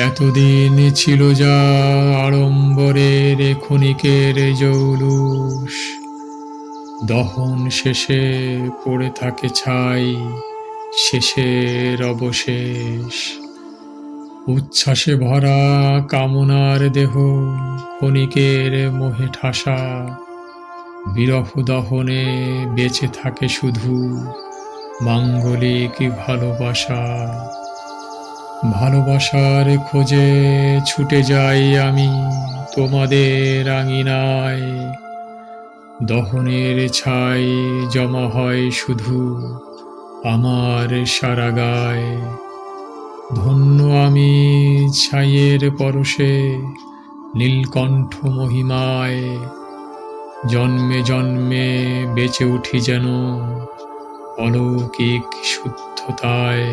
এতদিন ছিল যা আড়ম্বরের ক্ষণিকের জৌলুস, দহন শেষে পড়ে থাকে ছাই শেষের অবশেষ। উচ্ছ্বাসে ভরা কামনার দেহ ক্ষণিকের মোহে ঠাসা, বিরহ দহনে বেঁচে থাকে শুধু মাঙ্গলিক ভালোবাসা। ভালোবাসার খোঁজে ছুটে যাই আমি তোমাদের আঙিনায়, দহনের ছাই জমা হয় শুধু আমার সারা গায়ে। ধন্য আমি ছাইয়ের পরশে নীলকণ্ঠ মহিমায়, জন্মে জন্মে বেঁচে উঠি যেন অলৌকিক শুদ্ধতায়।